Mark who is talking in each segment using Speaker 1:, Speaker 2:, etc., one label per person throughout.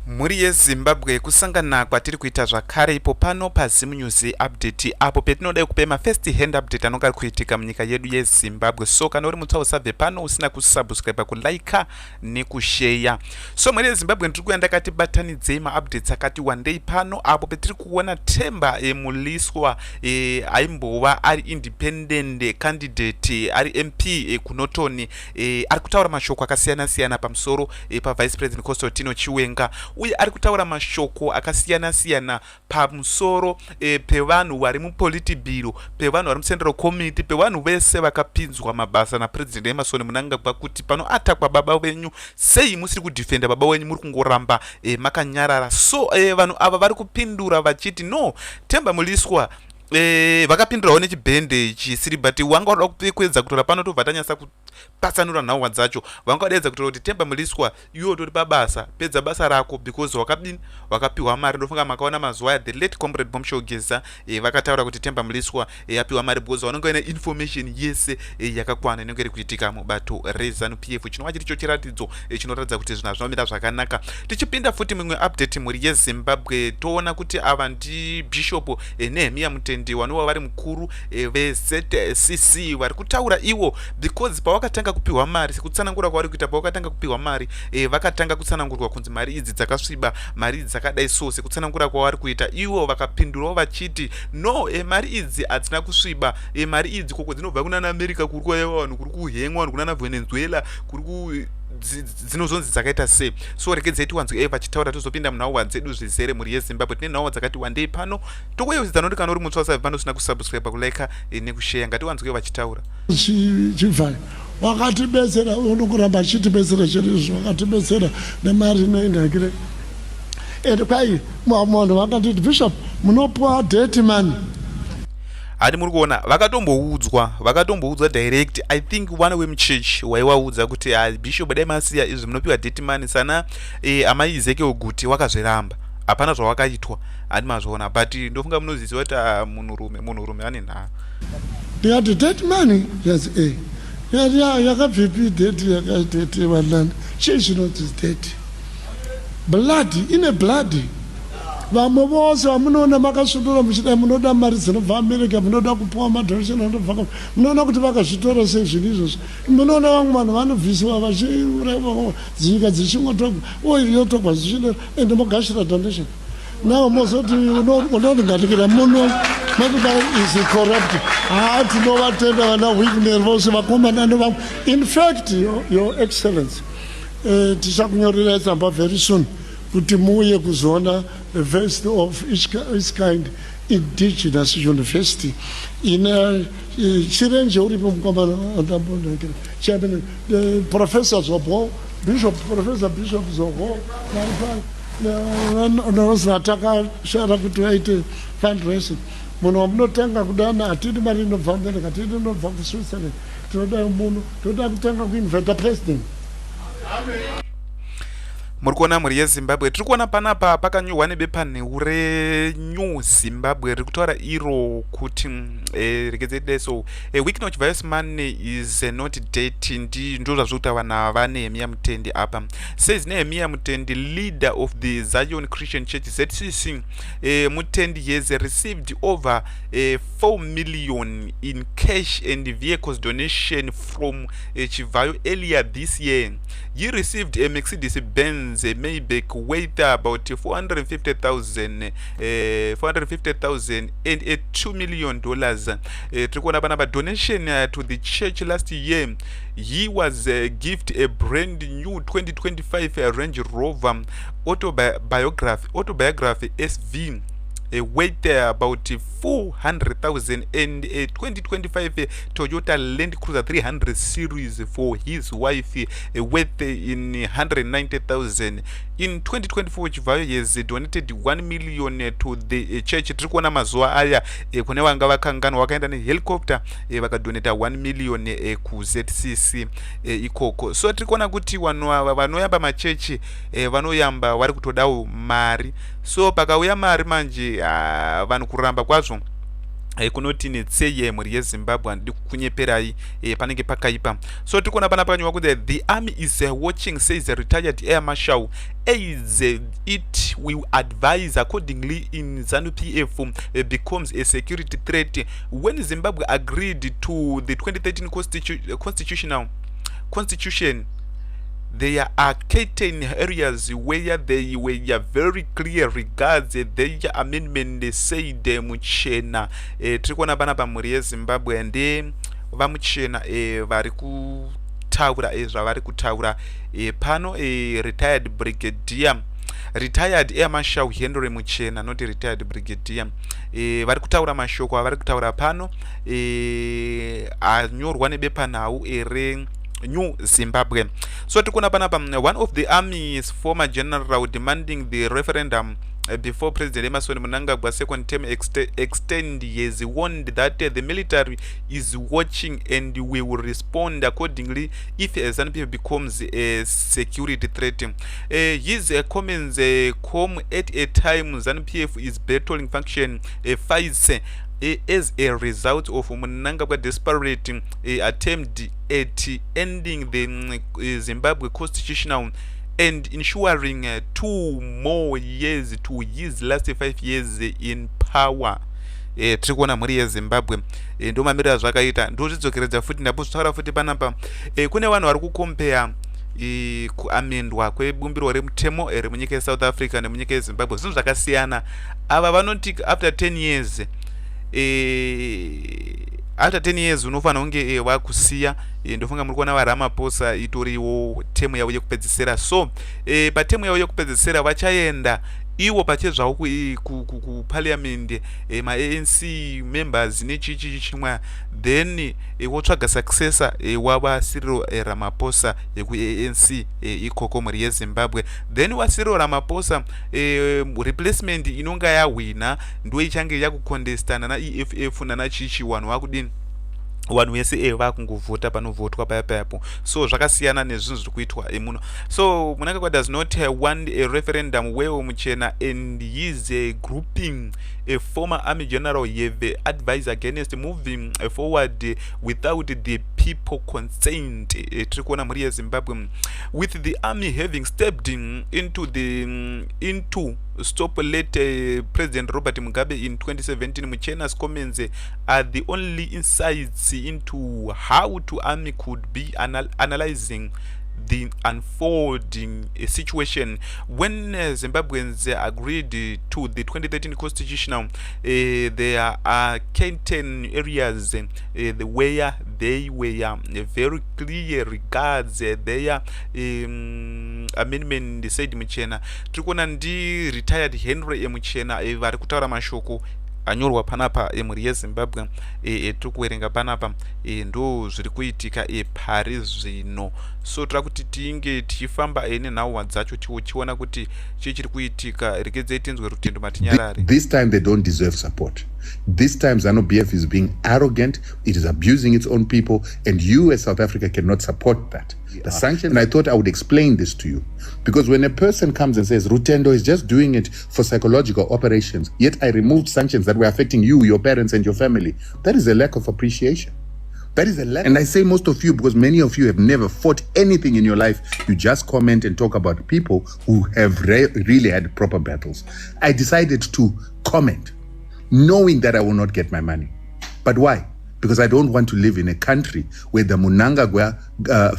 Speaker 1: Muri yeZimbabwe kusangana kwatiri kuita zvakare ipo pano paZimu News update apo petinoda kupe first hand update anonga kuitika munyika yedu yeZimbabwe. So kana uri mutsa usabve pano usina kusubscribe, kulike nekushare. So muri yeZimbabwe ndiri kuenda katibatanidzei updates akati wandei pano apo petiri kuona Themba Mliswa aimbova ari independent candidate ari MP kunotoni ari kutaura mashoko akasiyana siyana pamusoro pa Vice President Kostotino Chiwenga, uye ari kutaura mashoko akasiyana siyana pamusoro pevanhu vari mupolitibhiro, pevanhu vari muCentral Committee, pevanhu vese vakapinzwa mabasa naPresident Emerson Mnangagwa kuti pano atakwa baba venyu sei musiri kudefenda baba venyu, muri kungoramba makanyarara. So vanhu ava vari kupindura vachiti no, Themba Mliswa vakapindurawo nechibhende chisiri, but wanga wada kuedza kutora pano tobva tanyasa kupatsanura nhauwa dzacho. Vanga wadaedza kutora kuti Themba Mliswa iwo tori pabasa, pedza basa rako because wakapiwa mari. Ndofunga makaona mazuva aya the late comrade Bomshogeza vakataura kuti Themba Mliswa apiwa mari because vanonga ina information yese yakakwana inenge iri kuitika mubato reZANU-PF. Chinova chiri cho chiratidzo chinoratidza kuti zvinhu zvinomira zvakanaka. Tichipinda futi mimwe update muri yeZimbabwe toona kuti ava ndi Bishop Themba Mutendi vanova vari mukuru veZCC vari kutaura ivo because pavakatanga kupiwa mari, sekutsanangura kwavari kuita pavakatanga kupiwa mari vakatanga kutsanangurwa kunzi mari idzi dzakasviba, mari idzi dzakadai so. Sekutsanangura kwavari kuita ivo vakapindurawo vachiti no, mari idzi hadzina kusviba, mari idzi koko dzinobva kunana America, kuri kuuya vanhu, kuri kuhengwa vanhu kunana Venezuela, kuri dzinozonzi dzakaita sei. So regedzei tiwanzwe vachitaura tozopinda munhauwa dzedu zvizere muri yeZimbabwe. Tine nhauwa dzakati wandei pano tokuyeudza noti kana uri mutswa usabve pano usina kusubscribe, kulike nekushare. Ngatiwanzwe vachitaura.
Speaker 2: Chivhai wakatibetsera, unokuramba achitibetsera chaizvo, wakatibetsera nemari inoendakire. And kwai munhu vakatiti Bishop munopuwa dirty money.
Speaker 1: Hadi muri kuona vakatomboudzwa direct. I think one wemuchurch waivaudza kuti Bishop dai masiya izvi munopiwa dirty money sana amai Ezekiel Guti wakazviramba, hapana zvawakaitwa. Hadi mazviona, but ndofunga munoziziva kuti munhurume ane nha.
Speaker 2: Ndikati dirty money, yes, yakabvipi dirty, yakaitete vanani chii chinoti dirty blood, ine blood. Vamwe vose vamunoona makasvotora muchidai munoda mari dzinobva America, munoda kupuwa madonation anobva, munoona kuti vakazvitora sei zvinhu izvozvo. Munoona vamwe vanhu vanobvisiwa vachiuraiwa nyika dzichingotogwa oil yotogwa zvichidaro ende mogashira donation. Now mozoti unondingatikira muno motodai is corrupt. Tinovatenda vana weakness vose vakomana nevamwe. In fact, your excellency, tichakunyorera tsamba very soon kuti muuye kuzoona the first of its kind indigenous university ina chirenje uripo mukomana andambonekera chairman Professor Zobo, Professor Bishop Zobo nanosataka shara kuti vaite fundraising. Munhu wamunotanga kudana hatidi mari inobva America, hatidi inobva kuSwitzerland, tinoda munhu toda kutanga kuinvita president.
Speaker 1: Muri kuona muri yeZimbabwe tiri kuona panapa pakanyorwa nebepanheu reNew Zimbabwe riri kutaura iro kuti regedzei so weekend virus money is not date. Ndo zvazviri kutaura vanhu vane Themba Mutendi apa. Says Themba Mutendi, leader of the Zion Christian Church ZCC, Mutendi has received over 4 million in cash and vehicles donation from Chivayo earlier this year. He received a Mercedes Benz Maybach worth about 450,000 and $2 million. Trikuona panapa donation to the church last year. He was gifted a brand new 2025 Range Rover autobiography SV worth about 400,000 and a 2025 Toyota Land Cruiser 300 series for his wife worth in 190,000. In 2024 Chivayo has donated 1 million to the church. Trikuona mazuva aya kune vanga vakanganwa vakaenda nehelicopter vakadonata 1 million ku ZCC ikoko. So tirikuona kuti vanhu ava vanoyamba machechi vanoyamba vari kutodawo mari. So pakauya mari manje vanhu kuramba kwazvo kunoti netseye mhuri yezimbabwe handidi kunyeperai panenge pakaipa. So tiri kuona pana pakanyorwa kuti the army is watching, says a retired air marshal, as it will advise accordingly in ZANU-PF becomes a security threat. When Zimbabwe agreed to the 2013 constitution, there are certain areas where they were very clear regards their amendment, said Muchena. Tiri kuona pana pamhuri yezimbabwe ndi vamuchena vari kutaura zvavari kutaura pano. Retired air marshal Henry Muchena, not retired brigadier, vari kutaura mashoko avari kutaura pano anyorwa nebepanhau New Zimbabwe. So tikuna panapa, one of the army's former general demanding the referendum before President Emerson Mnangagwa's second term extend has warned that the military is watching and will respond accordingly if ZANU-PF becomes a security threat. His comments come at a time ZANU-PF is battling faction fights as a result of Mnangagwa desperate attempt at ending the Zimbabwe constitutional and ensuring 2 more years to his last 5 years in power. Tiri kuona mhuri yezimbabwe ndo mamiriro zvakaita, ndozvidzokeredza futi ndapozotaura futi panapa. Kune vanhu vari kukompea kuamendwa kwebumbiro remutemo remunyika yeSouth Africa nemunyika yeZimbabwe, zvinhu zvakasiyana. Ava vanoti after 10 years after 10 years unofanira kunge wakusiya. Ndofunga muri kuona vaRamaphosa itoriwo temu yavo yekupedzisira. So patemu yavo yekupedzisira vachaenda iwo pachezvawo kuparliament ma-ANC members nechichi chimwe, then wotsvaga successor wava Cyril Ramaphosa yeku-ANC ikoko mhuri yeZimbabwe. Then waCyril Ramaphosa replacement inonga yahwina ndo ichange yakucontestana naEFF nanachichi, vanhu vakudini, vanhu vese vakungovhota panovhotwa payapayapo. So zvakasiyana nezvinhu zviri kuitwa muno. So Mnangagwa does not want a referendum where Muchena and his grouping a former army general have advised against moving forward without the people consent. Tiri kuona mhuri yeZimbabwe with the army having stepped into stop late President Robert Mugabe in 2017. Muchena's comments are the only insights into how the army could be analyzing the unfolding situation. When Zimbabweans agreed to the 2013 constitution, there are certain areas where they were very clear regards their amendment, said Muchena. Trikuona ndi retired Henry Muchena vari kutaura mashoko anyorwa panapa mhuri yeZimbabwe. Tiri kuverenga panapa ndo zviri kuitika pari zvino. So tira kuti tinge tichifamba nenhauwa dzacho tichiona kuti chii chiri kuitika. Regedzei tinzwe Rutendo Matinyarare.
Speaker 3: This time they don't deserve support. This time ZANU-PF is being arrogant, it is abusing its own people, and you as South Africa cannot support that. The sanction, and I thought I would explain this to you. Because when a person comes and says, Rutendo is just doing it for psychological operations, yet I removed sanctions that were affecting you, your parents, and your family, that is a lack of appreciation. That is a lack. And I say most of you because many of you have never fought anything in your life. You just comment and talk about people who have really had proper battles. I decided to comment, knowing that I will not get my money. But why? Because I don't want to live in a country where the Mnangagwa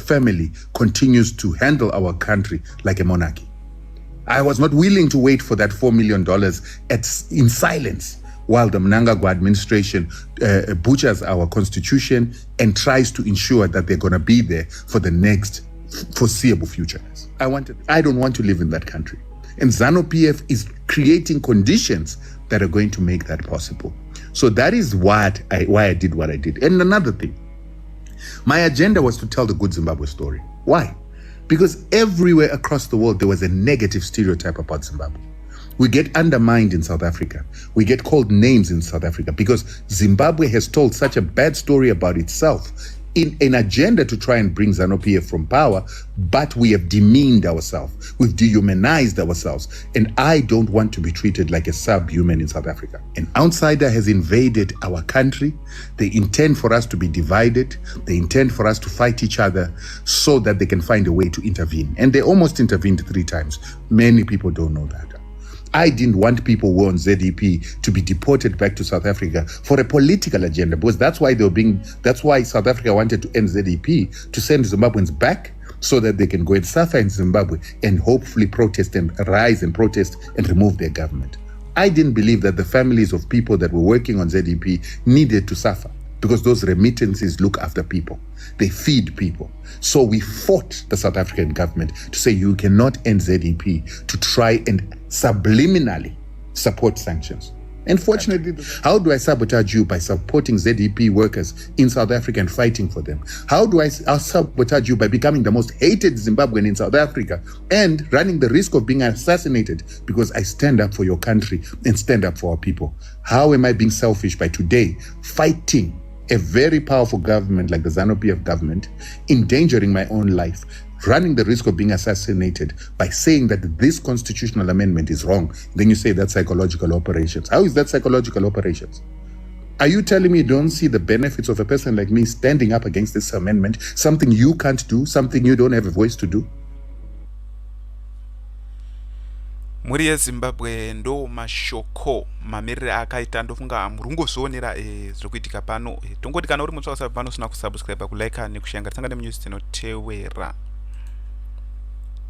Speaker 3: family continues to handle our country like a monarchy. I was not willing to wait for that $4 million in silence while the Mnangagwa administration butchers our constitution and tries to ensure that they're going to be there for the next foreseeable future. I don't want to live in that country. And ZANU-PF is creating conditions that are going to make that possible. So that is why I did what I did. And another thing, my agenda was to tell the good Zimbabwe story. Why? Because everywhere across the world, there was a negative stereotype about Zimbabwe. We get undermined in South Africa. We get called names in South Africa because Zimbabwe has told such a bad story about itself in an agenda to try and bring ZANU-PF from power, but we have demeaned ourselves. We've dehumanized ourselves. And I don't want to be treated like a subhuman in South Africa. An outsider has invaded our country. They intend for us to be divided. They intend for us to fight each other so that they can find a way to intervene. And they almost intervened 3 times. Many people don't know that. I didn't want people who were on ZEP to be deported back to South Africa for a political agenda, because that's why South Africa wanted to end ZEP, to send Zimbabweans back so that they can go and suffer in Zimbabwe and hopefully protest and rise and protest and remove their government. I didn't believe that the families of people that were working on ZEP needed to suffer, because those remittances look after people. They feed people. So we fought the South African government to say you cannot end ZEP, to try and subliminally support sanctions. Unfortunately, how do I sabotage you by supporting ZEP workers in South Africa and fighting for them? How do I sabotage you by becoming the most hated Zimbabwean in South Africa and running the risk of being assassinated because I stand up for your country and stand up for our people? How am I being selfish by today fighting a very powerful government like the ZANU-PF government, endangering my own life, running the risk of being assassinated by saying that this constitutional amendment is wrong? Then you say that's psychological operations. How is that psychological operations? Are you telling me you don't see the benefits of a person like me standing up against this amendment, something you can't do, something you don't have a voice to do?
Speaker 1: muri yeZimbabwe ndo mashoko mamirire akaita ndofunga murungozonera zviri kuitika pano. Tongoti kana uri mutsva kusabva pano usina kusubscribe, kulike nekushare, ngatisangane munews dzinotevera.